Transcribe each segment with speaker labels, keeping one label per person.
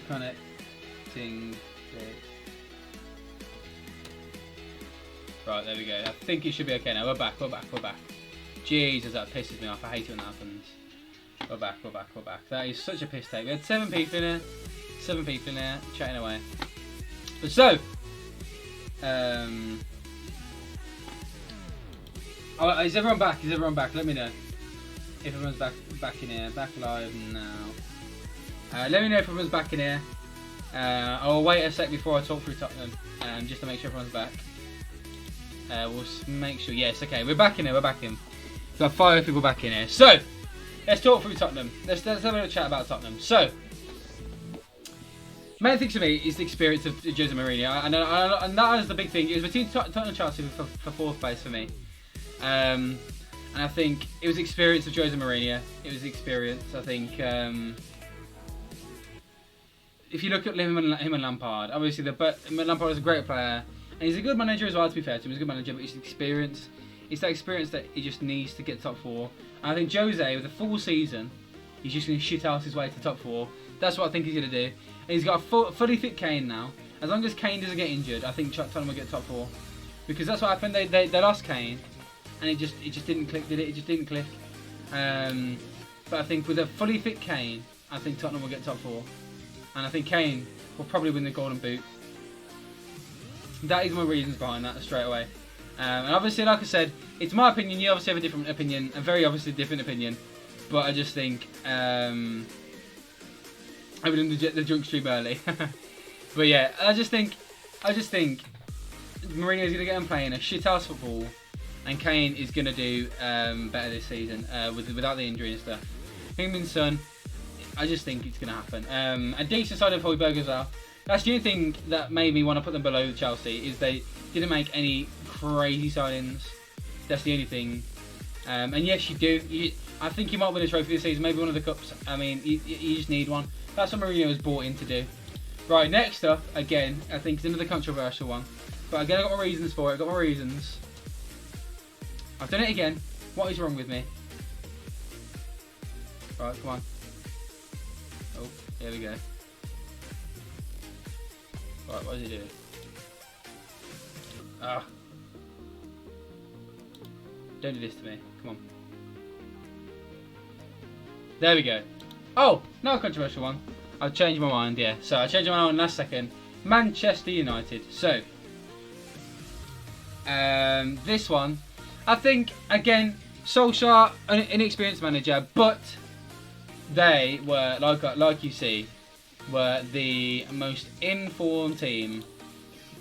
Speaker 1: Connecting. Right, there we go. I think it should be okay now. We're back. Jesus, that pisses me off. I hate it when that happens. We're back. That is such a piss take. We had 7 people in here. Chatting away. But so, is everyone back? Let me know if everyone's back in here. Back live now. Let me know if everyone's back in here. I'll wait a sec before I talk through Tottenham, just to make sure everyone's back. We'll make sure. Yes, okay, we're back in here. We've got 5 people back in here. So, let's talk through Tottenham. Let's have a little chat about Tottenham. So, main thing to me is the experience of Jose Mourinho, and that is the big thing. It was between Tottenham and Chelsea for 4th place for me. And I think it was the experience of Jose Mourinho. It was the experience. I think if you look at him and Lampard, obviously Lampard is a great player, and he's a good manager as well. To be fair to him, he's a good manager, but it's the experience. It's that experience that he just needs to get top 4. And I think Jose, with a full season, he's just going to shit out his way to top 4. That's what I think he's going to do. And he's got a fully fit Kane now. As long as Kane doesn't get injured, I think Tottenham will get top 4. Because that's what happened. They lost Kane, and it just didn't click, did it? It just didn't click. But I think with a fully fit Kane, I think Tottenham will get top 4. And I think Kane will probably win the Golden Boot. That is my reasons behind that straight away. And obviously, like I said, it's my opinion. You obviously have a different opinion, a very obviously different opinion. But I just think I've been in the drunk stream early. But yeah, I just think Mourinho's gonna get him playing a shit house football, and Kane is gonna do better this season without the injury and stuff. Him and Son, I just think it's gonna happen. A decent side of Højbjerg as well. That's the only thing that made me want to put them below Chelsea, is they didn't make any crazy signings. That's the only thing. And yes, you do. I think you might win a trophy this season, maybe one of the cups. I mean, you just need one. That's what Mourinho was brought in to do. Right, next up, again, I think it's another controversial one. But again, I've got my reasons for it. I've done it again. What is wrong with me? Right, come on. Oh, here we go. Right, what is he doing? Don't do this to me. Come on. There we go. Oh, not a controversial one. I've changed my mind, yeah. So I changed my mind last second. Manchester United. So, this one, I think, again, Solskjaer, an inexperienced manager, but they were, like you see, were the most informed team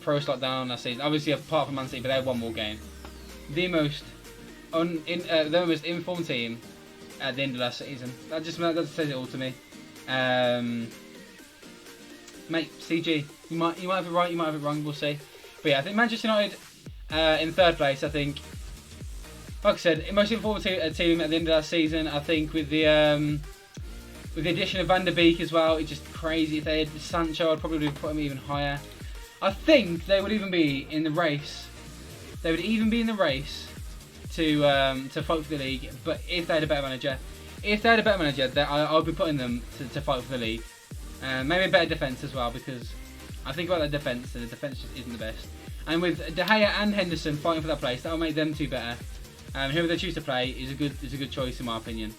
Speaker 1: pro-slot down last season. Obviously, apart from Man City, but they had one more game. The most informed team at the end of last season. That says it all to me. Mate, CG, you might have it right, you might have it wrong. We'll see. But yeah, I think Manchester United in 3rd place. I think, like I said, most informed team at the end of last season. I think with the addition of Van der Beek as well, it's just crazy. If they had Sancho, I'd probably put him even higher. I think they would even be in the race. They would even be in the race to fight for the league. But if they had a better manager, I would be putting them to fight for the league. Maybe a better defence as well, because I think about the defence, and the defence just isn't the best. And with De Gea and Henderson fighting for that place, that will make them 2 better. Whoever they choose to play is a good choice in my opinion.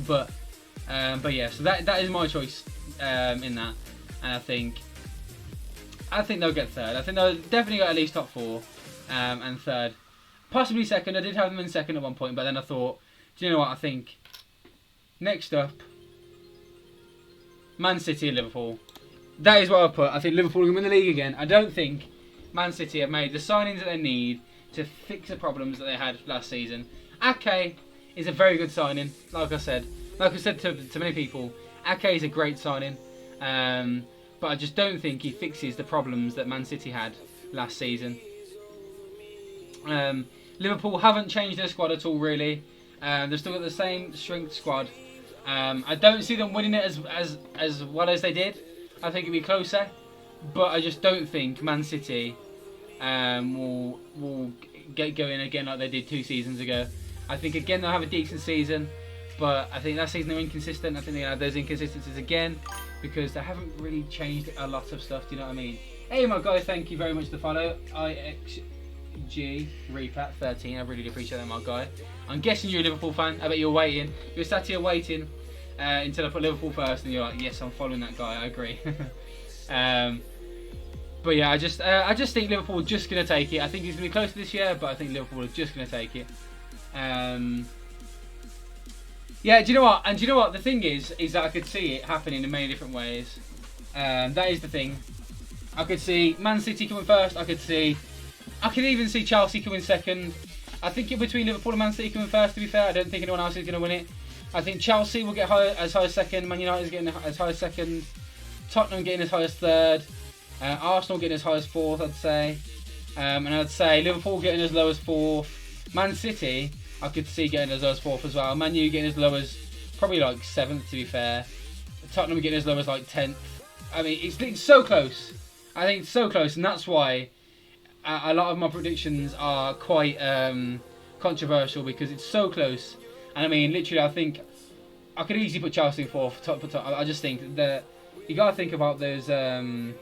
Speaker 1: But yeah, so that is my choice in that, and I think they'll get 3rd. I think they'll definitely get at least top 4 and 3rd, possibly 2nd. I did have them in 2nd at one point, but then I thought, do you know what? I think next up, Man City and Liverpool. That is what I've put. I think Liverpool will win the league again. I don't think Man City have made the signings that they need to fix the problems that they had last season. Ake is a very good signing. Like I said to many people, Ake is a great signing. But I just don't think he fixes the problems that Man City had last season. Liverpool haven't changed their squad at all, really. They've still got the same strength squad. I don't see them winning it as well as they did. I think it'll be closer, but I just don't think Man City will get going again like they did 2 seasons ago. I think again they'll have a decent season, but I think that season they're inconsistent. I think they'll have those inconsistencies again because they haven't really changed a lot of stuff. Do you know what I mean? Hey, my guy, thank you very much for the follow. IXG Repat 13. I really do appreciate that, my guy. I'm guessing you're a Liverpool fan. I bet you're waiting. You're sat here waiting until I put Liverpool first, and you're like, yes, I'm following that guy. I agree. But yeah, I just think Liverpool are just going to take it. I think it's going to be close to this year, but I think Liverpool are just going to take it. Yeah, do you know what? And do you know what? The thing is that I could see it happening in many different ways. That is the thing. I could see Man City coming first. I could even see Chelsea coming second. I think in between Liverpool and Man City coming first, to be fair. I don't think anyone else is going to win it. I think Chelsea will get as high as second. Man United is getting as high as second. Tottenham getting as high as third. Arsenal getting as high as fourth, I'd say. And I'd say Liverpool getting as low as fourth. Man City, I could see getting as low as fourth as well. Man U getting as low as probably like seventh, to be fair. Tottenham getting as low as like 10th. I mean, it's so close. I think it's so close, and that's why a lot of my predictions are quite controversial, because it's so close. And I mean, literally, I think I could easily put Chelsea in fourth. Top. I just think that you gotta think about those. You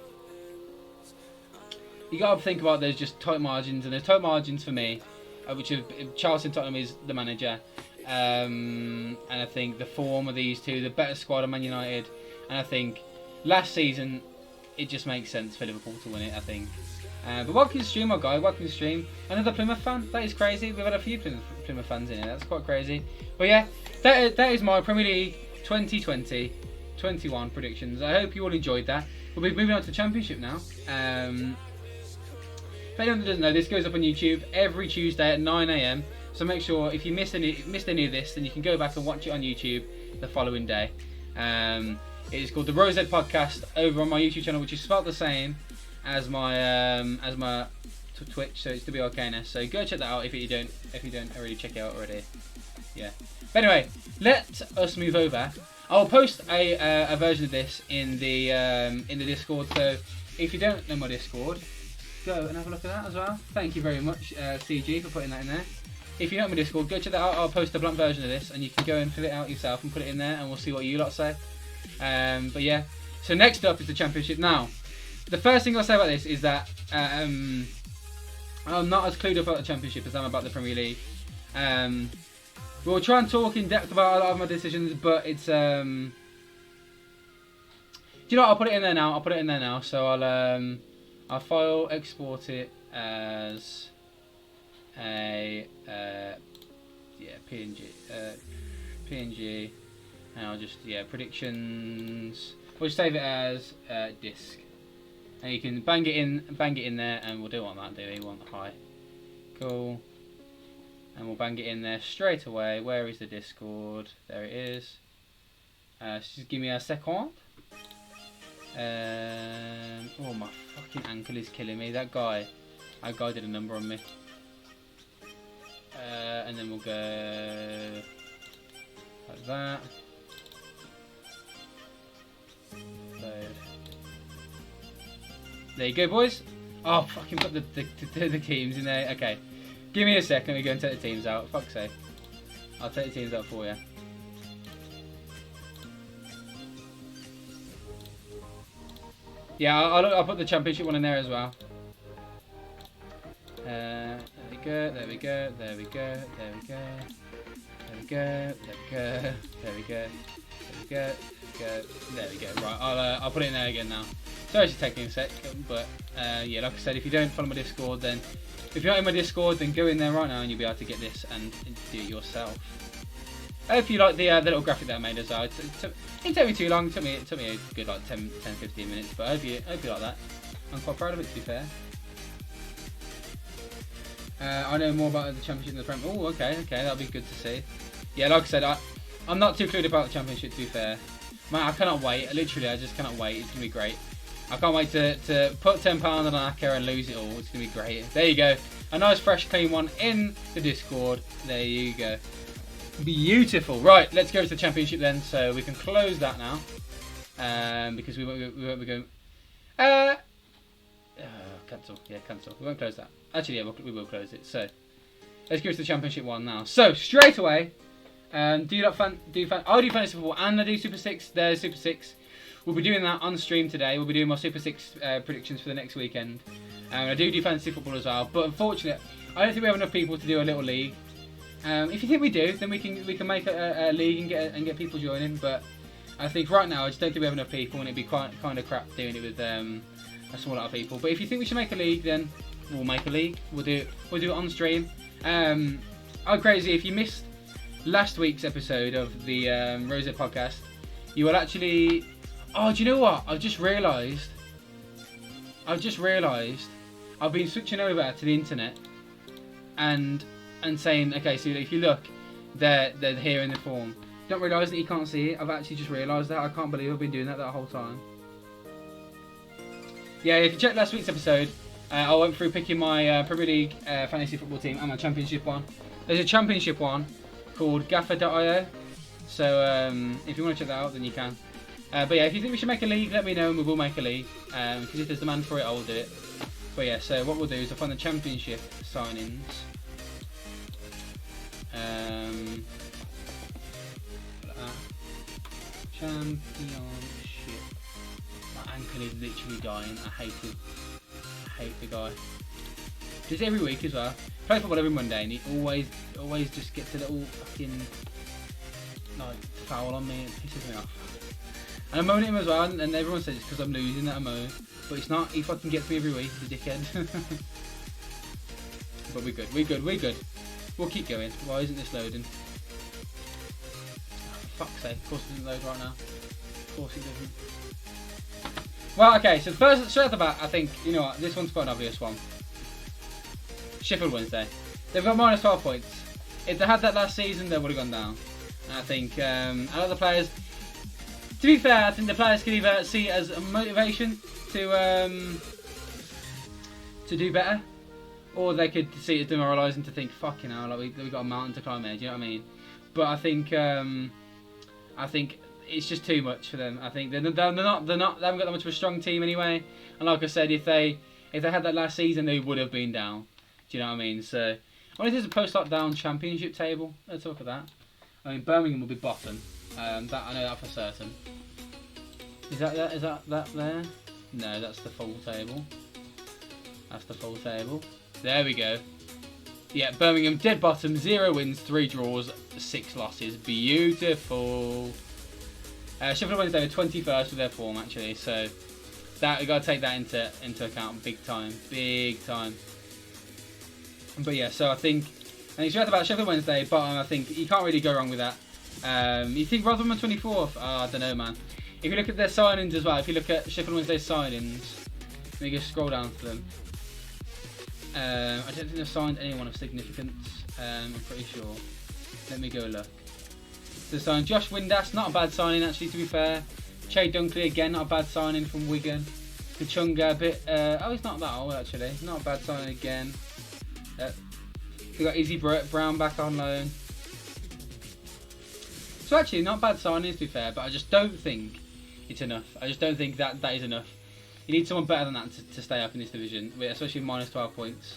Speaker 1: gotta think about those just tight margins, and there's tight margins for me, which is Chelsea and Tottenham is the manager, and I think the form of these two, the better squad of Man United, and I think last season it just makes sense for Liverpool to win it, I think. But welcome to the stream, my guy. Welcome to the stream. Another Plymouth fan. That is crazy. We've had a few Plymouth fans in here. That's quite crazy. But yeah, that is my Premier League 2020-21 predictions. I hope you all enjoyed that. We'll be moving on to the Championship now. If anyone that doesn't know, this goes up on YouTube every Tuesday at 9 AM. So make sure if you missed any of this, then you can go back and watch it on YouTube the following day. It is called the Rosehead Podcast over on my YouTube channel, which is spelled the same as my Twitch. So it's WRKNS. So go check that out if you don't already check it out already. Yeah. But anyway, let us move over. I'll post a version of this in the Discord. So if you don't know my Discord, go and have a look at that as well. Thank you very much, CG, for putting that in there. If you don't know my Discord, go check that out. I'll post a blunt version of this, and you can go and fill it out yourself and put it in there, and we'll see what you lot say. But yeah, so next up is the Championship. Now, the first thing I'll say about this is that I'm not as clued up about the Championship as I am about the Premier League. We'll try and talk in depth about a lot of my decisions, but it's do you know what? I'll put it in there now. So I'll file export it as a PNG, and I'll just predictions. We'll just save it as disk, and you can bang it in there, and we'll do it on that. Do we want high? Cool. And we'll bang it in there straight away. Where is the Discord? There it is. Just give me a second. Oh, my fucking ankle is killing me. That guy did a number on me. And then we'll go like that. Load. There you go, boys. Oh, fucking put the teams in there. Okay. Give me a second, let me go and take the teams out. Fuck's sake. I'll take the teams out for you. Yeah, I'll put the Championship one in there as well. There we go, there we go, there we go, there we go. There we go, there we go, there we go, there we go, there we go. Right, I'll put it in there again now. Sorry it's taking a sec, but yeah, like I said, if you don't follow my Discord, then if you're not in my Discord, then go in there right now and you'll be able to get this and do it yourself. I hope you like the little graphic that I made as well. It didn't take me too long. It took me a good like 10-15 minutes, but I hope you like that. I'm quite proud of it, to be fair. I know more about the Championship than the Premier. Oh, okay, that'll be good to see. Yeah, like I said, I'm not too clued about the Championship, to be fair. Man, I cannot wait. Literally, I just cannot wait. It's gonna be great. I can't wait to put £10 on an Acker and lose it all. It's going to be great. There you go. A nice, fresh, clean one in the Discord. There you go. Beautiful. Right, let's go to the Championship then. So we can close that now. Because we won't be going... cancel. Yeah, cancel. We won't close that. Actually, yeah, we will close it. So let's go to the Championship one now. So, straight away, I do fantasy football and I do Super 6. There's Super 6. we'll be doing that on stream today. We'll be doing my Super 6 predictions for the next weekend. I do fantasy football as well, but unfortunately, I don't think we have enough people to do a little league. If you think we do, then we can make a league and get people joining. But I think right now I just don't think we have enough people, and it'd be kind of crap doing it with a small lot of people. But if you think we should make a league, then we'll make a league. We'll do it on stream. Oh, crazy! If you missed last week's episode of the Rose podcast, you will actually. Oh, do you know what? I've just realised. I've been switching over to the internet and saying, okay, so if you look, they're here in the form. Don't realise that you can't see it. I've actually just realised that. I can't believe I've been doing that whole time. Yeah, if you check last week's episode, I went through picking my Premier League fantasy football team and my Championship one. There's a Championship one called Gaffer.io. So if you want to check that out, then you can. But yeah, if you think we should make a league, let me know and we will make a league. Because if there's demand for it, I will do it. But yeah, so what we'll do is I'll find the Championship signings. Championship. My ankle is literally dying. I hate it. I hate the guy. Just every week as well. Play football every Monday and he always just gets a little fucking like foul on me. It pisses me off. And I'm moaning at him as well, and everyone says it's because I'm losing that I moan. But it's not, he fucking gets me every week, he's a dickhead. But we're good. We'll keep going. Why isn't this loading? Oh, for fuck's sake, of course it doesn't load right now. Of course it doesn't. Well, okay, so first, straight off the bat, I think, you know what, this one's quite an obvious one. Sheffield Wednesday. They've got minus 12 points. If they had that last season, they would have gone down. And I think a lot of the players... To be fair, I think the players can either see it as a motivation to do better, or they could see it as demoralising to think, fucking hell, like we got a mountain to climb there. Do you know what I mean? But I think it's just too much for them. I think they haven't got that much of a strong team anyway. And like I said, if they had that last season, they would have been down. Do you know what I mean? So, I wonder if there's a post-lockdown championship table. Let's look at that. I mean, Birmingham will be bottom. That I know that for certain. Is that there? No, that's the full table. That's the full table. There we go. Yeah, Birmingham dead bottom, 0 wins, 3 draws, 6 losses. Beautiful. Sheffield Wednesday were 21st with their form actually, so that we got to take that into account big time. But yeah, so I think it's right about Sheffield Wednesday, but I think you can't really go wrong with that. You think Rotherham are 24th? I don't know, man. If you look at their signings as well, if you look at Sheffield Wednesday's signings, let me just scroll down to them. I don't think they've signed anyone of significance. I'm pretty sure. Let me go look. So they signed Josh Windass, not a bad signing actually, to be fair. Che Dunkley again, not a bad signing from Wigan. Kachunga a bit. Oh, he's not that old actually. Not a bad signing again. We got Izzy Brown back on loan. So actually, not bad signings to be fair, but I just don't think it's enough. I just don't think that is enough. You need someone better than that to stay up in this division, especially minus 12 points.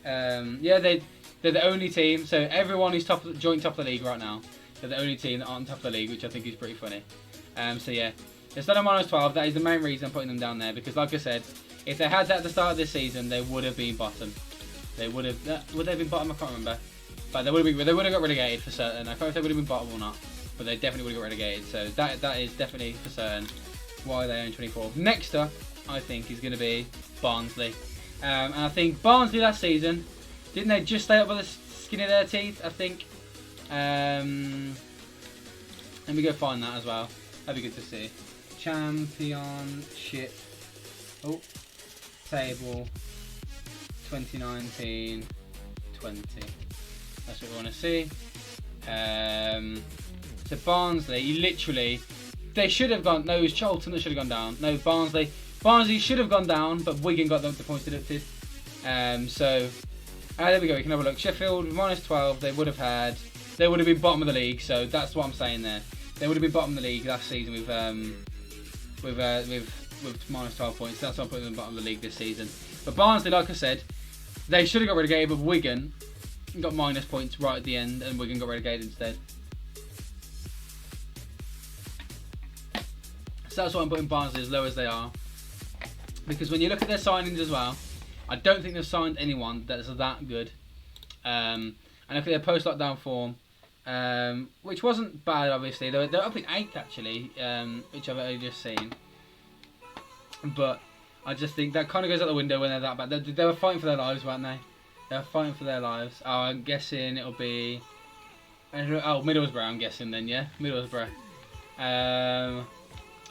Speaker 1: Yeah, they're the only team. So everyone is joint top of the league right now. They're the only team that aren't top of the league, which I think is pretty funny. So yeah, instead of minus 12, that is the main reason I'm putting them down there. Because like I said, if they had that at the start of this season, they would have been bottom. They would have. Would they have been bottom? I can't remember. But they would have got relegated for certain. I can't know if they would have been bottom or not, but they definitely would have got relegated. So that is definitely for certain why they own 24. Next up, I think, is going to be Barnsley. And I think Barnsley last season, didn't they just stay up by the skin of their teeth? I think. Let me go find that as well. That'd be good to see. Championship. Oh, table 2019-20. That's what we want to see. So Barnsley, you literally, they should have gone. No, it was Charlton that should have gone down. No, Barnsley should have gone down, but Wigan got the points deducted. So there we go. We can have a look. Sheffield minus 12. They would have been bottom of the league. So that's what I'm saying there. They would have been bottom of the league last season with minus 12 points. That's why I'm putting them bottom of the league this season. But Barnsley, like I said, they should have got relegated, but Wigan got minus points right at the end, and Wigan got relegated instead. So that's why I'm putting Barnsley as low as they are. Because when you look at their signings as well, I don't think they've signed anyone that's that good. And look at their post-lockdown form, which wasn't bad, obviously. They're up in 8th, actually, which I've only just seen. But I just think that kind of goes out the window when they're that bad. They were fighting for their lives, weren't they? They were fighting for their lives. Oh, I'm guessing it'll be... Oh, Middlesbrough, I'm guessing then, yeah? Middlesbrough.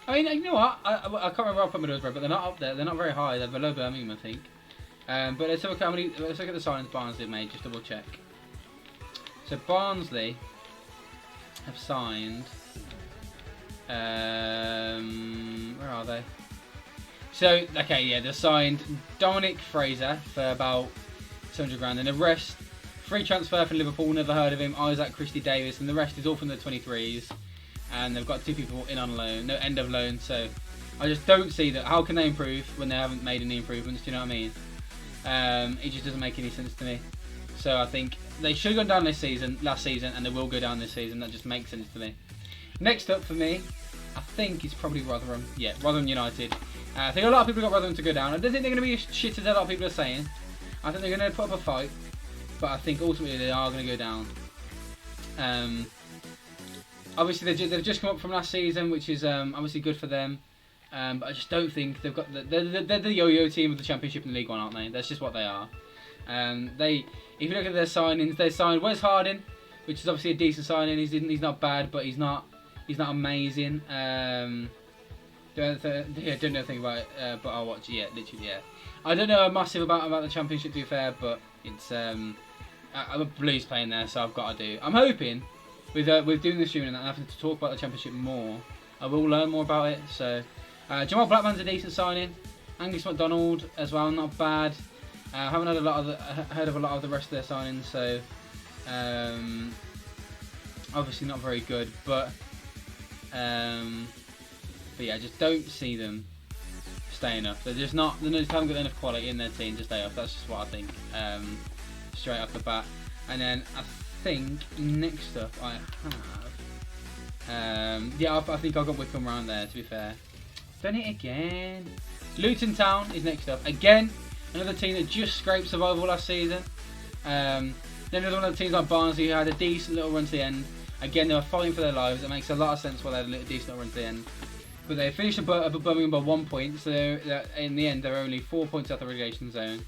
Speaker 1: I mean, you know what? I can't remember where I put Middlesbrough, but they're not up there. They're not very high. They're below Birmingham, I think. But let's look at the signings Barnsley have made, just double check. So Barnsley have signed... where are they? So, okay, yeah, they signed Dominic Fraser for about 200 grand, and the rest, free transfer from Liverpool, never heard of him, Isaac Christie Davis, and the rest is all from the 23s. And they've got 2 people in on loan, no end of loan, so I just don't see that. How can they improve when they haven't made any improvements? Do you know what I mean? It just doesn't make any sense to me. So I think they should have gone down last season, and they will go down this season. That just makes sense to me. Next up for me, I think is probably Rotherham. Yeah, Rotherham United. I think a lot of people got Rotherham to go down. I don't think they're going to be as shit as a lot of people are saying. I think they're going to put up a fight, but I think ultimately they are going to go down. Obviously, they've just come up from last season, which is obviously good for them. But I just don't think they've got... They're the yo-yo team of the Championship and League One, aren't they? That's just what they are. If you look at their signings, they signed Wes Harding, which is obviously a decent signing. He's not bad, but he's not amazing. Don't know anything about it, but I'll watch it. Yeah, literally, yeah. I don't know massive about the Championship, to be fair, but it's... I'm a Blues playing there, so I've got to do... I'm hoping... With doing the streaming and having to talk about the Championship more, I will learn more about it. So, Jamal Blackman's a decent signing. Angus MacDonald as well, not bad. I haven't heard of a lot of the rest of their signings, so obviously not very good. But yeah, I just don't see them staying up. They just haven't got enough quality in their team to stay up. That's just what I think, straight off the bat. And then I think next up I have I think I've got Wycombe round there, to be fair. Done it again. Luton Town is next up. Again, another team that just scraped survival last season. Then another one of the teams like Barnsley who had a decent little run to the end. Again, they were fighting for their lives. It makes a lot of sense why they had a decent little run to the end. But they finished above Birmingham by 1 point, so in the end they're only 4 points out the relegation zone.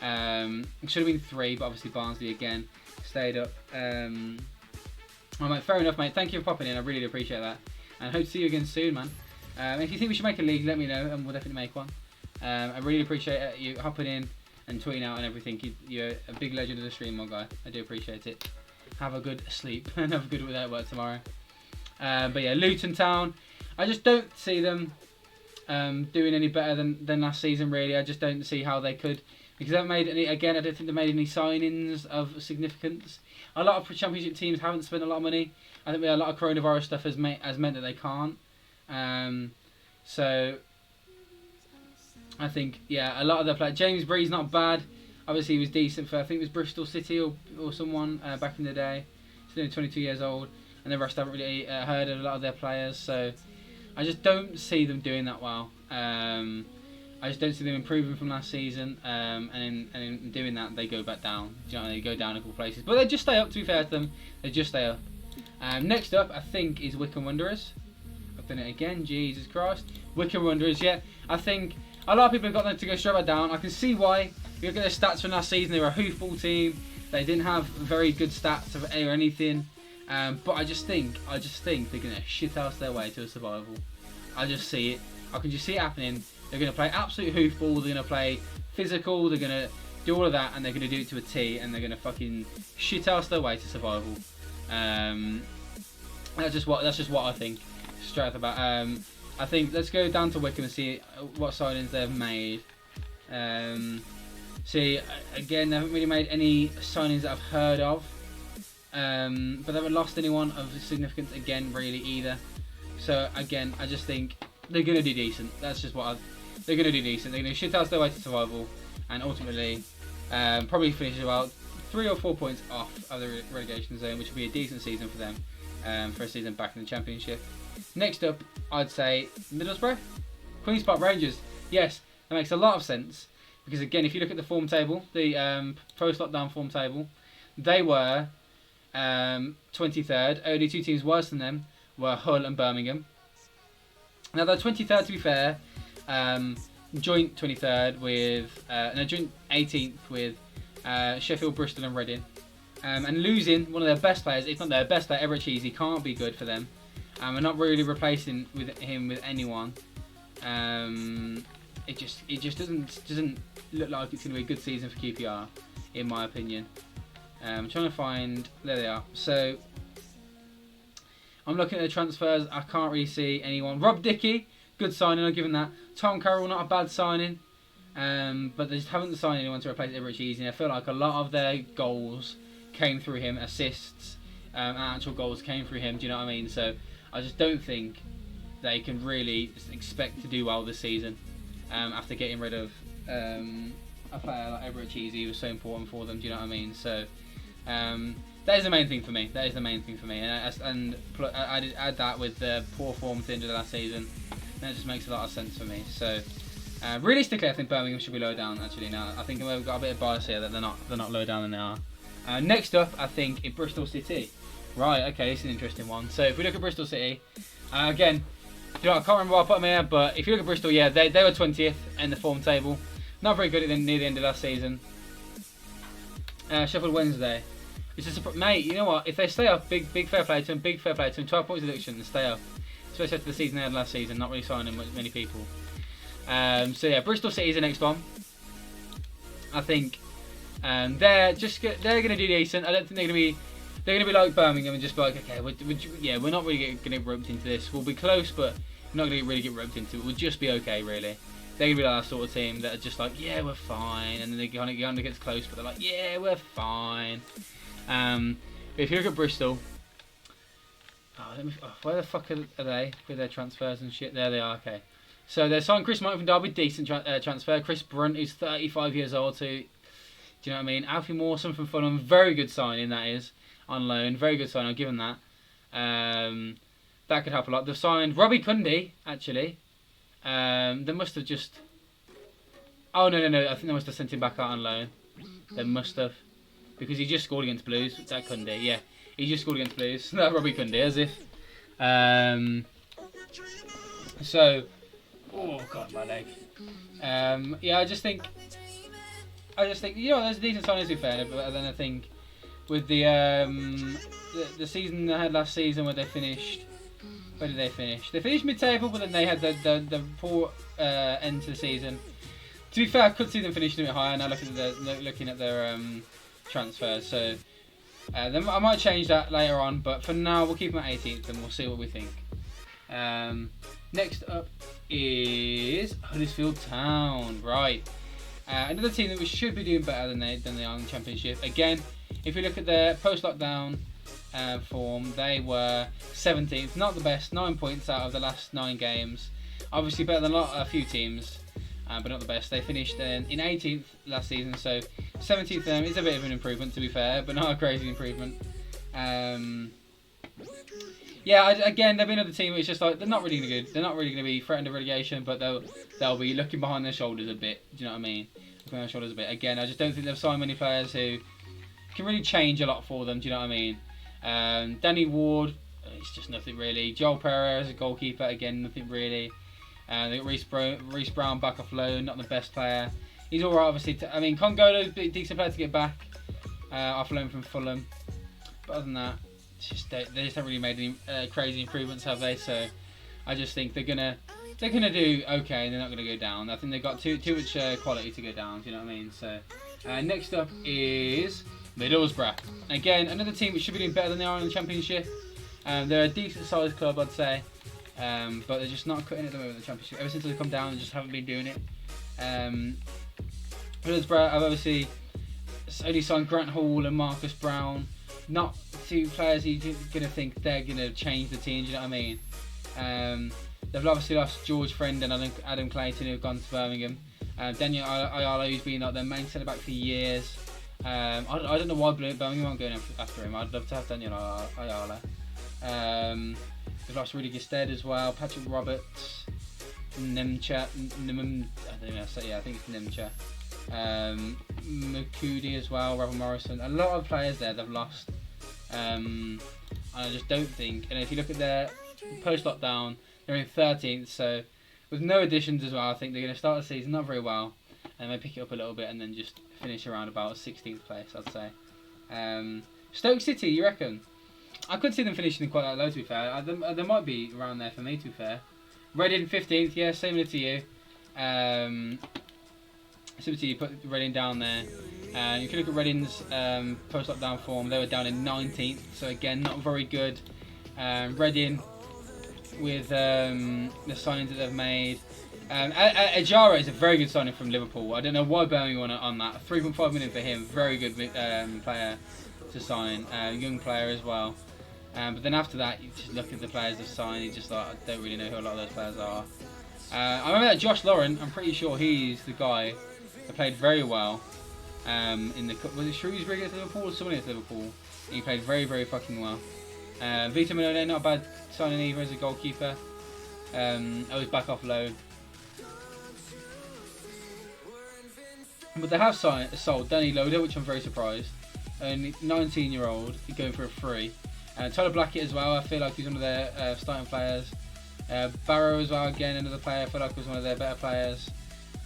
Speaker 1: It should have been 3, but obviously Barnsley again stayed up. Well, mate, fair enough, mate. Thank you for popping in. I really do appreciate that. And hope to see you again soon, man. If you think we should make a league, let me know, and we'll definitely make one. I really appreciate you hopping in and tweeting out and everything. You're a big legend of the stream, my guy. I do appreciate it. Have a good sleep and have a good without work tomorrow. But yeah, Luton Town. I just don't see them doing any better than last season, really. I just don't see how they could. Because they haven't made any, again, I don't think they made any signings of significance. A lot of Championship teams haven't spent a lot of money. I think a lot of coronavirus stuff has meant that they can't. So I think, yeah, a lot of their players. James Bree's not bad. Obviously, he was decent for, I think it was Bristol City or someone back in the day. He's only 22 years old. And the rest haven't really heard of a lot of their players. So I just don't see them doing that well. I just don't see them improving from last season, and in doing that, they go back down. Do you know, they go down a couple of places, but they just stay up. To be fair to them, they just stay up. Next up, I think, is Wycombe Wanderers. I've done it again. Jesus Christ, Wycombe Wanderers. Yeah, I think a lot of people have got them to go straight back down. I can see why. If you look at their stats from last season, they were a hoofball team. They didn't have very good stats or anything. But I just think they're gonna shithouse their way to a survival. I just see it. I can just see it happening. They're going to play absolute hoofball, they're going to play physical, they're going to do all of that, and they're going to do it to a T, and they're going to fucking shithouse their way to survival. That's just what I think, straight off the bat. I think, let's go down to Wycombe and see what signings they've made. See, again, they haven't really made any signings that I've heard of. But they haven't lost anyone of significance, again, really, either. So, again, I just think they're going to do decent. That's just what they're going to do decent. They're going to shithouse their way to survival, and ultimately probably finish about 3 or 4 points off of the relegation zone, which would be a decent season for them for a season back in the Championship. Next up, I'd say Middlesbrough, Queen's Park Rangers. Yes, that makes a lot of sense because again, if you look at the form table, the post-lockdown form table, they were 23rd. Only 2 teams worse than them were Hull and Birmingham. Now they're 23rd to be fair, joint 23rd with joint 18th with Sheffield, Bristol and Reading. And losing one of their best players, if not their best player ever, Cheesy, can't be good for them. And not really replacing him with anyone. It just doesn't look like it's going to be a good season for QPR, in my opinion. I'm trying to find, there they are. So I'm looking at the transfers. I can't really see anyone. Rob Dickey, good signing. I'll give him that. Tom Carroll, not a bad signing. But they just haven't signed anyone to replace Everett Cheesy. And I feel like a lot of their goals came through him, assists, actual goals came through him. Do you know what I mean? So I just don't think they can really expect to do well this season after getting rid of a player like Everett Cheesy, who was so important for them. Do you know what I mean? So that is the main thing for me. That is the main thing for me. And I did add that with the poor form at the end of last season. That just makes a lot of sense for me. So realistically, I think Birmingham should be lower down. Actually, now I think we've got a bit of bias here that they're not lower down than they are. Next up, I think in Bristol City. Right. Okay, this is an interesting one. So if we look at Bristol City, again, you know, I can't remember what I put them here, but if you look at Bristol, yeah, they were 20th in the form table. Not very good near the end of last season. Sheffield Wednesday. It's just mate, you know what? If they stay up, big fair play to them. Big fair play to them. 12 points deduction and stay up. Especially after the season they had last season, not really signing many people. So yeah, Bristol City is the next one. I think they're going to do decent. I don't think they're going to be like Birmingham and just be like, okay, we're not really going to get roped into this. We'll be close, but we're not going to really get roped into it. We'll just be okay, really. They're going to be like that sort of team that are just like, yeah, we're fine. And then they kind of gets close, but they're like, yeah, we're fine. If you look at Bristol, where the fuck are they with their transfers and shit? There they are, okay. So they signed Chris Martin from Derby, decent transfer. Chris Brunt, who's 35 years old, do you know what I mean? Alfie Mawson from Fulham, very good signing, that is, on loan. Very good signing, I'll give him that. That could help a lot. They've signed Robbie Cundy, actually. They must have just... Oh, no. I think they must have sent him back out on loan. They must have. Because he just scored against Blues. That Cundy, yeah. He just scored against Blues. That Robbie Cundy, as if. So... Oh, God, my leg. Yeah, I just think, you know, there's a decent signing to be fair, but then I think with the season they had last season where they finished, where did they finish? They finished mid-table, but then they had the poor end to the season. To be fair, I could see them finishing a bit higher now looking at their transfers. So then I might change that later on, but for now we'll keep them at 18th and we'll see what we think. Next up is Huddersfield Town. Right, another team that we should be doing better than they are in the Championship. Again, if you look at their post-lockdown form, they were 17th. Not the best. 9 points out of the last 9 games. Obviously better than a few teams, but not the best. They finished in 18th last season, so 17th is a bit of an improvement, to be fair, but not a crazy improvement. Yeah, again, they'll be another team. It's just like they're not really good. They're not really going to be threatened of relegation, but they'll be looking behind their shoulders a bit. Do you know what I mean? Looking behind their shoulders a bit. Again, I just don't think they've signed many players who can really change a lot for them. Do you know what I mean? Danny Ward, it's just nothing really. Joel Pereira as a goalkeeper, again, nothing really. They got Reece Brown back off loan, not the best player. He's all right, obviously. I mean, Congolo's a decent player to get back off loan from Fulham. But other than that, they just haven't really made any crazy improvements, have they? So I just think they're gonna do okay. They're not gonna go down. I think they've got too much quality to go down. Do you know what I mean? So next up is Middlesbrough. Again, another team which should be doing better than they are in the Championship. They're a decent sized club, I'd say, but they're just not cutting it at the moment in the Championship. Ever since they come down, they just haven't been doing it. Middlesbrough have obviously only signed Grant Hall and Marcus Brown. Not two players you're going to think they're going to change the team, do you know what I mean? They've obviously lost George Friend and Adam Clayton, who have gone to Birmingham. Daniel Ayala, who's been like their main centre back for years. I don't know why Birmingham aren't going after him. I'd love to have Daniel Ayala. They've lost Rudy Gestead as well. Patrick Roberts, Nemcha, I don't know. So yeah, I think it's Nemcha. Makudi as well. Rebel Morrison. A lot of players there they've lost. And I just don't think. And if you look at their post-lockdown, they're in 13th. So with no additions as well, I think they're going to start the season not very well, and they pick it up a little bit and then just finish around about 16th place, I'd say. Stoke City, you reckon? I could see them finishing quite low, to be fair. They might be around there for me, to be fair. Reading 15th, yeah, similar to you. Similar to you, put Reading down there. You can look at Reading's post-lockdown form. They were down in 19th, so again, not very good. Reading, with the signings that they've made. Ajara is a very good signing from Liverpool. I don't know why Birmingham won on that. 3.5 million for him. Very good player to sign. Young player as well. But then after that, you just look at the players they've signed. You just like, I don't really know who a lot of those players are. I remember that Josh Lauren. I'm pretty sure he's the guy that played very well. In the was it Shrewsbury against Liverpool or someone against Liverpool? And he played very, very fucking well. Vito Malone, not a bad signing either as a goalkeeper. He's back off loan. But they have sold Danny Loader, which I'm very surprised. Only 19-year-old, going for a free. Tyler Blackett as well, I feel like he's one of their starting players. Barrow as well, again, another player, I feel like was one of their better players.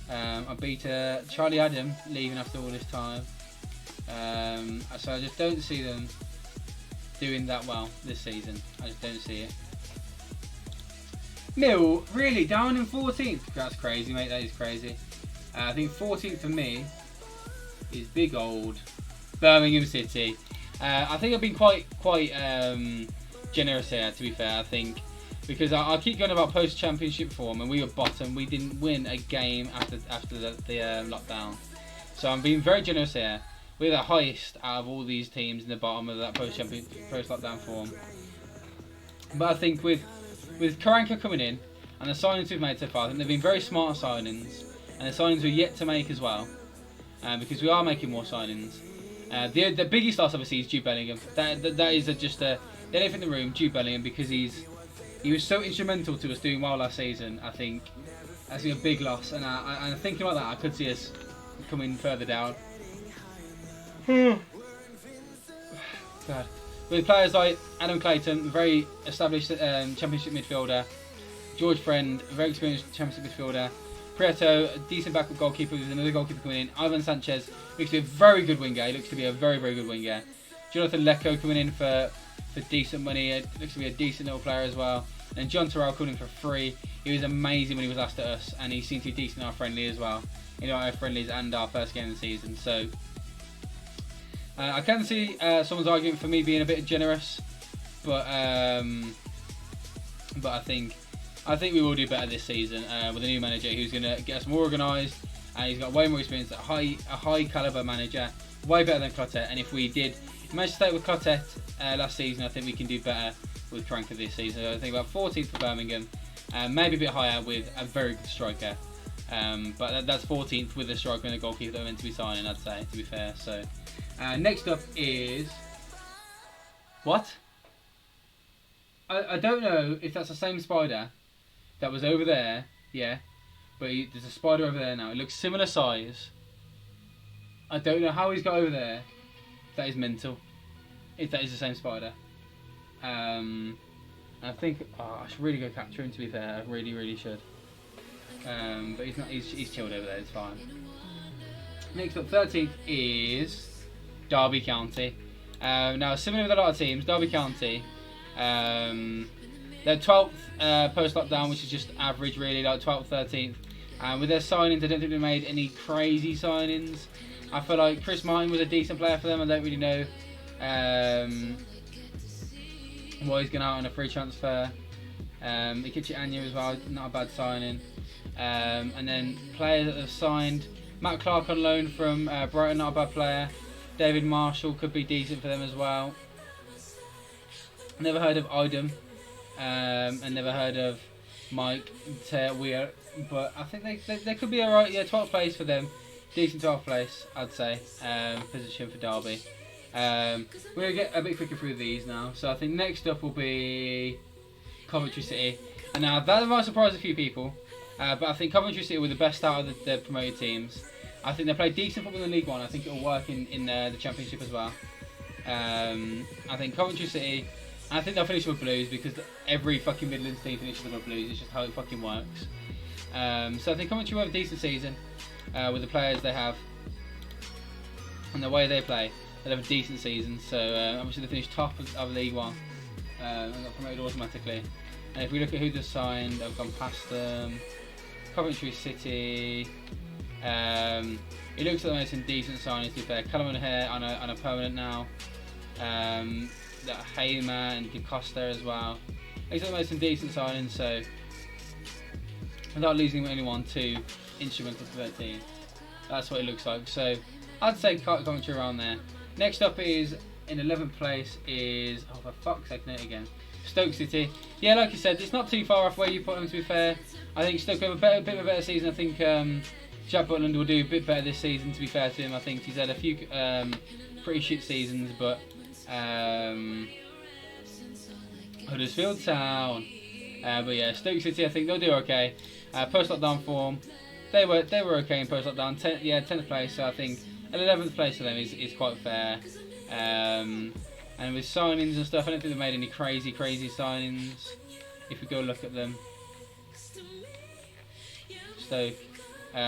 Speaker 1: I beat Charlie Adam, leaving after all this time. So I just don't see them doing that well this season. I just don't see it. Mill, really, down in 14th? That's crazy, mate, that is crazy. I think 14th for me is big old Birmingham City. I think I've been quite generous here, to be fair, I think. Because I keep going about post-championship form, and we were bottom. We didn't win a game after the lockdown. So I'm being very generous here. We're the highest out of all these teams in the bottom of that post-lockdown form. But I think with Karanka coming in, and the signings we've made so far, I think they've been very smart signings. And the signings we're yet to make as well. Because we are making more signings. The biggest loss, obviously, is Jude Bellingham. That is just the elephant in the room, Jude Bellingham, because he was so instrumental to us doing well last season. I think that's a big loss, and I'm thinking about that. I could see us coming further down. God. With players like Adam Clayton, very established championship midfielder. George Friend, a very experienced championship midfielder. Prieto, a decent backup goalkeeper with another goalkeeper coming in. Ivan Sanchez looks to be a very good winger. He looks to be a very, very good winger. Jonathan Lecco coming in for decent money. It looks to be a decent little player as well. And John Terrell coming in for free. He was amazing when he was last at us, and he seemed to be decent in our friendly as well. You know, our friendlies and our first game of the season. So I can see someone's argument for me being a bit generous, but I think we will do better this season with a new manager who's going to get us more organised, and he's got way more experience. A high calibre manager, way better than Clotet. And if we managed to stay with Clotet last season, I think we can do better with Karanka this season. I think about 14th for Birmingham, maybe a bit higher with a very good striker. But that's 14th with a striker and a goalkeeper that we're meant to be signing, I'd say, to be fair. So next up is what? I don't know if that's the same spider that was over there, yeah, but there's a spider over there now. It looks similar size. I don't know how he's got over there. That is mental. If that is the same spider. I think I should really go capture him, to be fair. I really, really should. But he's not. He's chilled over there. It's fine. Next up, 13th is Derby County. Now, similar with a lot of teams, Derby County. They're 12th post-lockdown, which is just average, really, like 12th, 13th. With their signings, I don't think they made any crazy signings. I feel like Chris Martin was a decent player for them. I don't really know why he's going out on a free transfer. Ikichi Anya as well, not a bad signing. And then players that they've signed. Matt Clark on loan from Brighton, not a bad player. David Marshall could be decent for them as well. Never heard of Idem, and never heard of Mike Weir, but I think they could be alright. Yeah, 12th place for them, decent 12th place, I'd say. Position for Derby. We're gonna get a bit quicker through these now. So I think next up will be Coventry City. And now that might surprise a few people, but I think Coventry City were the best out of the promoted teams. I think they played decent football in League One. I think it'll work in the Championship as well. I think Coventry City, I think they'll finish with Blues because every fucking Midlands team finishes with Blues. It's just how it fucking works. So I think Coventry will have a decent season with the players they have and the way they play. They'll have a decent season. So obviously they finished top of League One and got promoted automatically. And if we look at who they've signed, I've gone past them. Coventry City. It looks like they're some decent signings to be fair. Callum Hare on a permanent now. That Hamer and Costa as well. Looks like they're some decent signings, so without losing anyone too instrumental to their team. That's what it looks like. So I'd say Coventry around there. Next up is in 11th place is, oh for fuck's sake, no again, Stoke City. Yeah, like you said, it's not too far off where you put them to be fair. I think Stoke have a bit of a better season. I think Jack Butland will do a bit better this season, to be fair to him. I think he's had a few pretty shit seasons, but Huddersfield Town. But yeah, Stoke City, I think they'll do okay. Post-lockdown form, they were okay in post-lockdown. 10th place, so I think an 11th place for them is quite fair. And with signings and stuff, I don't think they've made any crazy signings. If we go look at them, Stoke,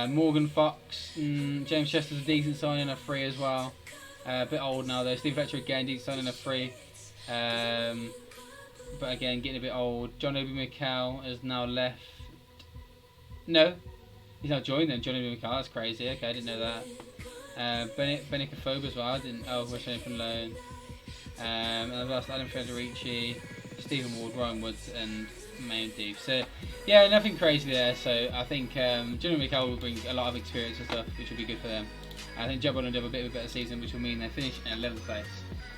Speaker 1: Morgan Fox, James Chester's a decent signing, a free as well. A bit old now though. Steve Fletcher again, decent signing, a free. But again, getting a bit old. John Obi Mikel has now left. No, he's now joined them. John Obi Mikel, that's crazy. Okay, I didn't know that. Benik Afobe as well. I didn't. Oh, West Ham from loan. And I've lost Adam Federici, Stephen Ward, Ryan Woods, and Deep. So yeah, nothing crazy there. So I think John Mikel will bring a lot of experience and stuff, which will be good for them. I think Jabon will have a bit of a better season, which will mean they finish in 11th place.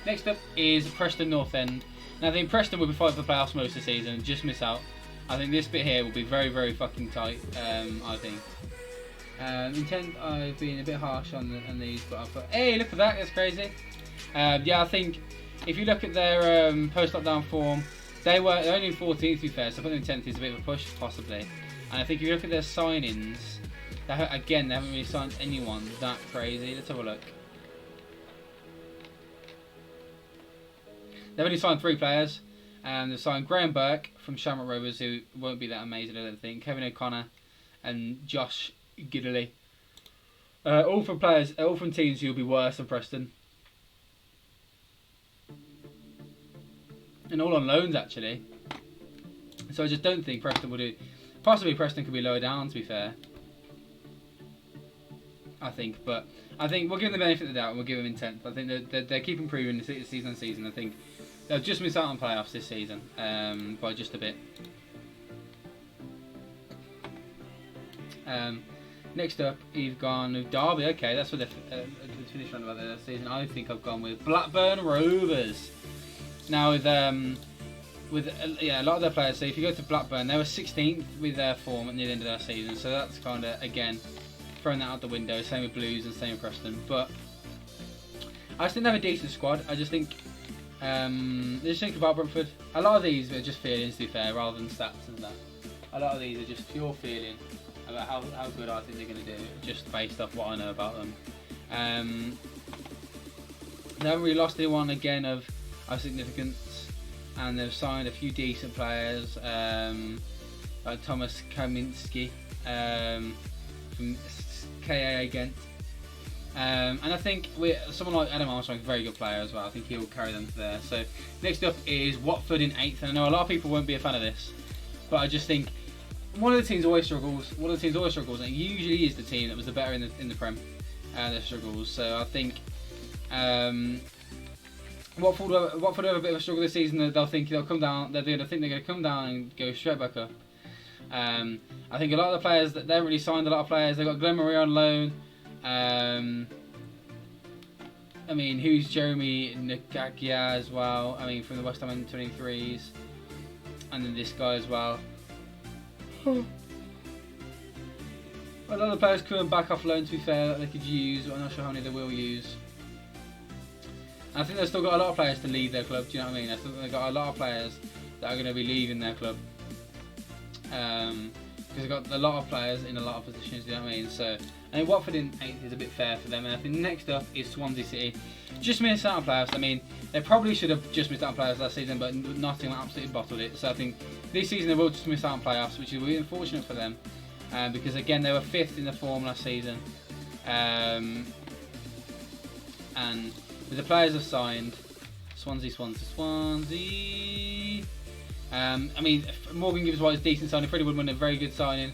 Speaker 1: Next up is Preston North End. Now I think Preston will be fighting for the playoffs most of the season and just miss out. I think this bit here will be very fucking tight. I think. Intent, I've been a bit harsh on these, but I thought, hey, look at that, that's crazy. Yeah, I think if you look at their post-lockdown form, they're only 14th to be fair, so putting them 10th is a bit of a push, possibly. And I think if you look at their signings, again, they haven't really signed anyone that crazy. Let's have a look. They've only signed 3 players. They've signed Graham Burke from Shamrock Rovers, who won't be that amazing, I don't think. Kevin O'Connor and Josh Giddley. All from teams who will be worse than Preston. And all on loans, actually. So I just don't think Preston will do. Possibly Preston could be lower down, to be fair. I think, but I think we'll give them the benefit of the doubt and we'll give them in 10th. I think they keep improving season on season. I think they'll just miss out on playoffs this season by just a bit. Next up, you've gone with Derby. Okay, that's what they finished on about their season. I think I've gone with Blackburn Rovers. Now with a lot of their players. So if you go to Blackburn, they were 16th with their form at the end of their season. So that's kind of again throwing that out the window. Same with Blues and same with Preston. But I just think they have a decent squad. I just think just think about Brentford. A lot of these are just feelings, to be fair, rather than stats and that. A lot of these are just pure feeling about how good I think they're going to do, just based off what I know about them. They haven't really lost anyone again of significance, and they've signed a few decent players, like Thomas Kaminski from KA Ghent. And I think someone like Adam Armstrong is a very good player as well. I think he'll carry them to there. So next up is Watford in 8th. And I know a lot of people won't be a fan of this, but I just think one of the teams always struggles. And it usually is the team that was the better in the Prem that struggles. So I think Watford have a bit of a struggle this season. They'll think they'll come down. They're going to come down and go straight back up. I think a lot of the players that they haven't really signed a lot of players. They've got Glenn Murray on loan. I mean, who's Jeremy Nakagia as well? I mean, from the West Ham 23s, and then this guy as well. A lot of players coming back off loan, to be fair, that they could use, but I'm not sure how many they will use. And I think they've still got a lot of players to lead their club. Do you know what I mean? I think they've got a lot of players that are going to be leaving their club. Because they've got a lot of players in a lot of positions, you know what I mean? So, and Watford in 8th is a bit fair for them. And I think next up is Swansea City. Just missed out on playoffs. I mean, they probably should have just missed out on playoffs last season, but Nottingham absolutely bottled it. So I think this season they will just miss out on playoffs, which is really unfortunate for them. Because again, they were 5th in the form last season. And with the players have signed, Swansea. I mean, Morgan Gibbs-White is decent signing. Freddie Woodman a very good signing.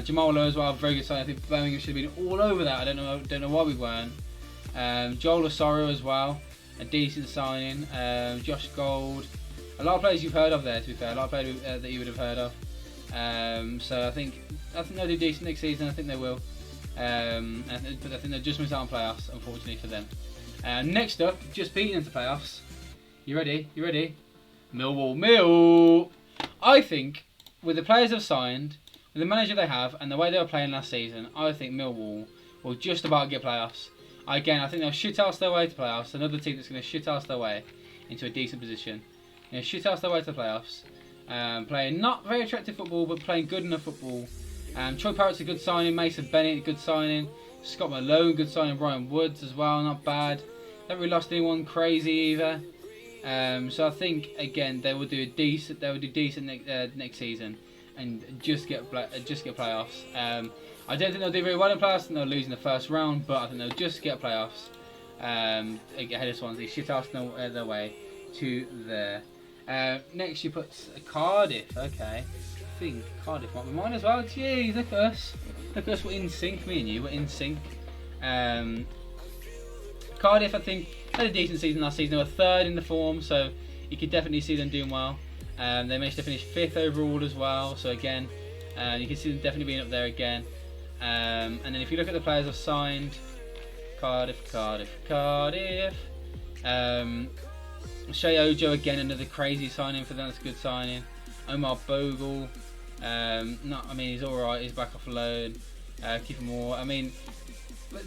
Speaker 1: Jamal Lowe as well, very good signing. I think Birmingham should have been all over that. I don't know why we weren't. Joel Osorio as well, a decent signing. Josh Gold, a lot of players you've heard of there. To be fair, a lot of players that you would have heard of. So I think they'll do decent next season. I think they will. But I think they'll just miss out on playoffs, unfortunately for them. Next up, just beating into playoffs. You ready? Millwall. I think with the players they've signed, with the manager they have, and the way they were playing last season, I think Millwall will just about get playoffs. Again, I think they'll shithouse their way to playoffs. Another team that's going to shithouse their way into a decent position. Shithouse their way to playoffs. Playing not very attractive football, but playing good enough football. Troy Parrott's a good signing. Mason Bennett, good signing. Scott Malone, good signing. Ryan Woods as well, not bad. Haven't really lost anyone crazy either. So I think again they will do decent. Next season, and just get playoffs. I don't think they'll do very well in playoffs. I think they'll lose in the first round, but I think they'll just get playoffs. Ahead of Swansea, shithouse their way to there. Next, you put Cardiff. Okay, I think Cardiff might be mine as well. Jeez, look at us. We're in sync. Me and you, we're in sync. Cardiff, I think, had a decent season last season. They were 3rd in the form, so you could definitely see them doing well. They managed to finish 5th overall as well. So again, you can see them definitely being up there again. And then if you look at the players I've signed, Cardiff. Shea Ojo again, another crazy signing for them. That's a good signing. Omar Bogle, he's all right. He's back off loan. Keep him more. I mean,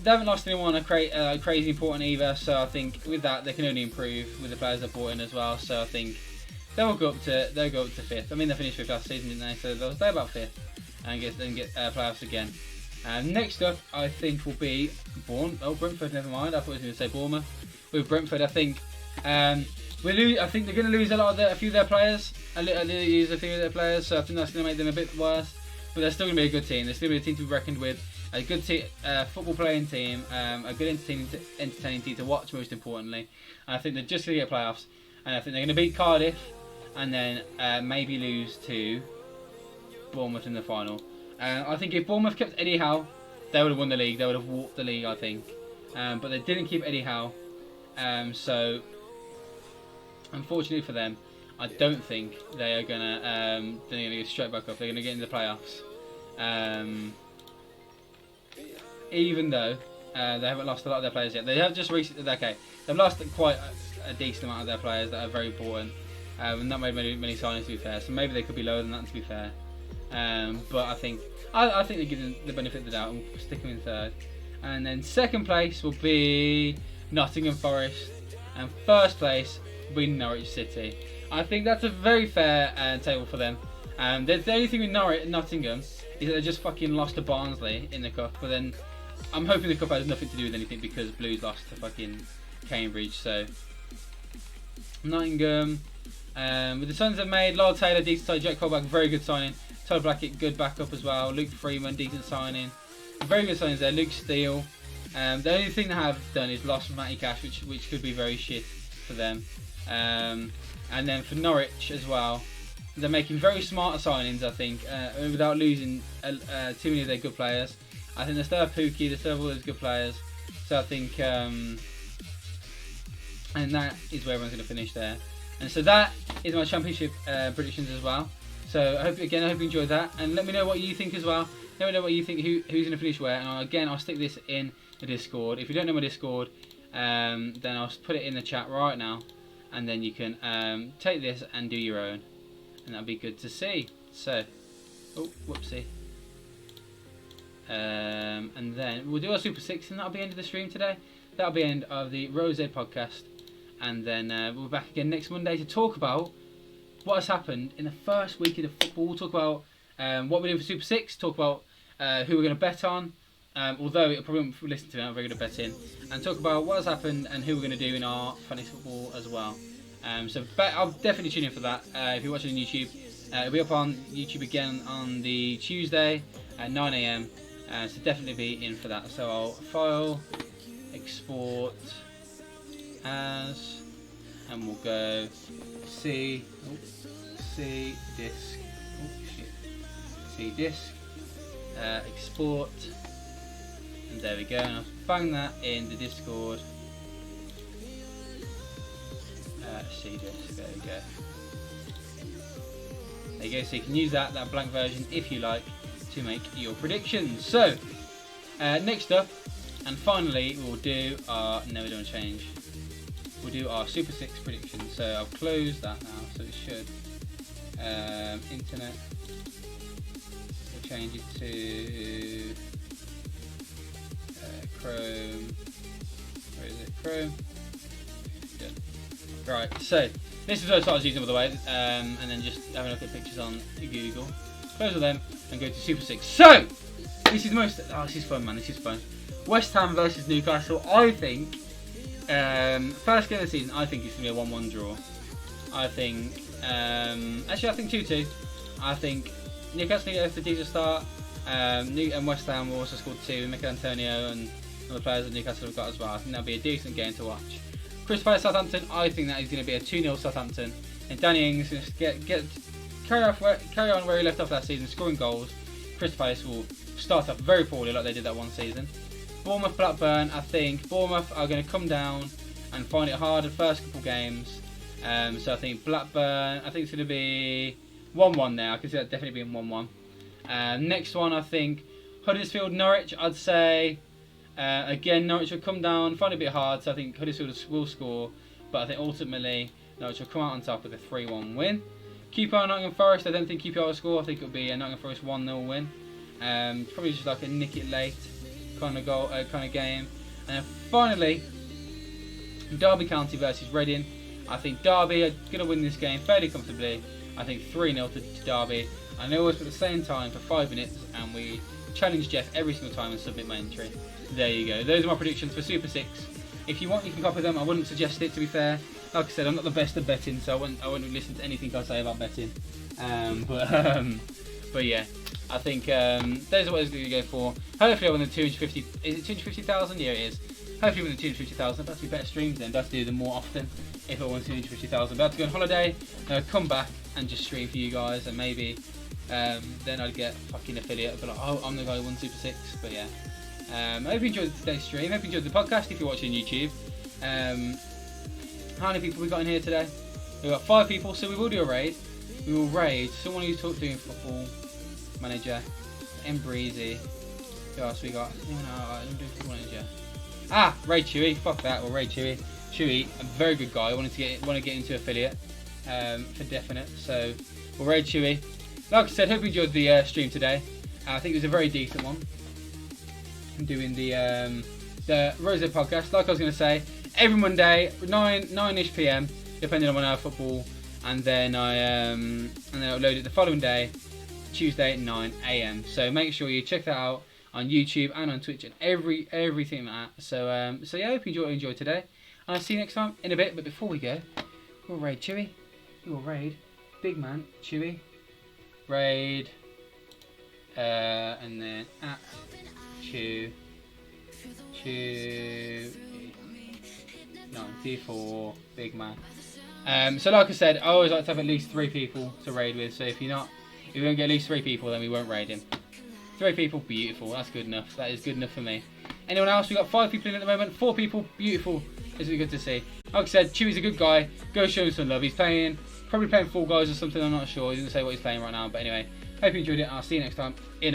Speaker 1: they haven't lost anyone crazy important either. So I think with that they can only improve with the players they've brought in as well. So I think they'll go up to 5th. I mean, they finished 5th last season, didn't they? So they'll stay about 5th and get playoffs again. Next up, I think will be Brentford. Never mind. I thought I was going to say Bournemouth. With Brentford, I think I think they're going to lose a few of their players. So I think that's going to make them a bit worse. But they're still going to be a good team. They're still going to be a team to be reckoned with. A good football playing team. A good entertaining team to watch, most importantly. And I think they're just going to get playoffs. And I think they're going to beat Cardiff. And then maybe lose to Bournemouth in the final. I think if Bournemouth kept Eddie Howe, they would have won the league. They would have walked the league, I think. But they didn't keep Eddie Howe. So, unfortunately for them, I don't think they are gonna get straight back up. They're gonna get into the playoffs, even though they haven't lost a lot of their players yet. They have just recently. Okay, they've lost quite a decent amount of their players that are very important, and not made many signings to be fair. So maybe they could be lower than that to be fair. But I think they give them the benefit of the doubt and stick them in 3rd. And then 2nd place will be Nottingham Forest, and 1st place will be Norwich City. I think that's a very fair table for them. The only thing with Nottingham is that they just fucking lost to Barnsley in the cup. But then I'm hoping the cup has nothing to do with anything because Blues lost to fucking Cambridge. So Nottingham, with the signs they've made, Lyle Taylor, decent signing. Jack Colback, very good signing. Todd Blackett, good backup as well. Luke Freeman, decent signing. Very good signings there. Luke Steele. The only thing they have done is lost Matty Cash, which could be very shit for them. And then for Norwich as well, they're making very smart signings, I think, without losing too many of their good players. I think they still have Pookie, they still have all those good players. So I think, and that is where everyone's going to finish there. And so that is my championship predictions as well. So I hope you enjoyed that, and let me know what you think as well. Let me know what you think, who's going to finish where. And I'll stick this in the Discord. If you don't know my Discord, then I'll put it in the chat right now, and then you can take this and do your own, and that'll be good to see. So, oh, whoopsie. And then we'll do our Super 6, and that'll be the end of the stream today. That'll be the end of the Rose podcast, and then we'll be back again next Monday to talk about what has happened in the first week of the football. We'll talk about what we're doing for Super 6, talk about who we're going to bet on, although it'll probably won't listen to it, I'm very good at betting, and talk about what has happened and who we're going to do in our fantasy football as well. I'll definitely tune in for that. If you're watching on YouTube, it'll be up on YouTube again on the Tuesday at 9 AM, so definitely be in for that. So I'll file, export as, and we'll go C disk, C disk, export, and there we go. And I'll bang that in the Discord. C disk, there we go. There you go. So you can use that blank version if you like to make your predictions. So next up, and finally, we'll do our no, we don't change. We'll do our Super 6 predictions. So I'll close that now, so it should internet. We'll change it to Chrome. Where is it? Chrome. Good. Right. So this is what I was using, by the way, and then just having a look at pictures on Google. Close all them and go to Super 6. So this is this is fun, man. This is fun. West Ham versus Newcastle. I think first game of the season, I think it's going to be a 1-1 draw. I think actually I think 2-2. I think Newcastle have to do the start. And West Ham will also score 2. Mikel Antonio and other players that Newcastle have got as well. I think that'll be a decent game to watch. Crystal Palace Southampton. I think that is going to be a 2-0 Southampton. And Danny Ings is going to carry on where he left off last season, scoring goals. Crystal Palace will start off very poorly like they did that one season. Bournemouth Blackburn. I think Bournemouth are going to come down and find it hard the first couple games. So I think Blackburn. I think it's going to be 1-1 there. I can see that definitely being 1-1. Next one, I think Huddersfield Norwich. I'd say again Norwich will come down, find it a bit hard. So I think Huddersfield will score, but I think ultimately Norwich will come out on top with a 3-1 win. QPR Nottingham Forest. I don't think QPR will score. I think it'll be a Nottingham Forest 1-0 win. Probably just like a nick it late kind of goal, kind of game. And then finally, Derby County versus Reading. I think Derby are going to win this game fairly comfortably. I think 3-0 to Derby. And they always put the same time for 5 minutes, and we challenge Jeff every single time and submit my entry. There you go. Those are my predictions for Super 6. If you want, you can copy them. I wouldn't suggest it, to be fair. Like I said, I'm not the best at betting, so I wouldn't listen to anything I say about betting. But yeah, I think those are what it's going to go for. Hopefully I win the 250. Is it 250,000? Yeah, it is. Hopefully I win the 250,000. That's be better streams then. That's do them more often. If I won 250,000, but I have to go on holiday, come back and just stream for you guys, and maybe then I'd get fucking affiliate. But like, oh, I'm the guy who won Super 6. But yeah, I hope you enjoyed today's stream. I hope you enjoyed the podcast. If you're watching YouTube, how many people we got in here today? We've got 5 people, so we will do a raid. We will raid someone who's doing football manager, Breezy. Who else we got? I'm doing football manager. Raid Chewy. Fuck that. We'll raid Chewy. Chewy, a very good guy. I want to get into affiliate for definite. So we'll raid Chewy. Like I said, hope you enjoyed the stream today. I think it was a very decent one. I'm doing the Rose podcast. Like I was going to say, every Monday, 9ish PM, depending on when I have football, and then I upload it the following day, Tuesday at 9 AM. So make sure you check that out on YouTube and on Twitch and everything like that. So yeah, I hope you enjoyed today. And I'll see you next time in a bit. But before we go, we'll raid Chewy. We will raid Big Man Chewy. Raid and then at Chew 94 Big Man. So like I said, I always like to have at least 3 people to raid with. So if you don't get at least 3 people, then we won't raid him. 3 people, beautiful. That's good enough. That is good enough for me. Anyone else? We've got 5 people in at the moment. 4 people, beautiful. This is good to see. Like I said, Chewy's a good guy. Go show him some love. He's probably playing Fall Guys or something. I'm not sure. He doesn't say what he's playing right now. But anyway, hope you enjoyed it. I'll see you next time in a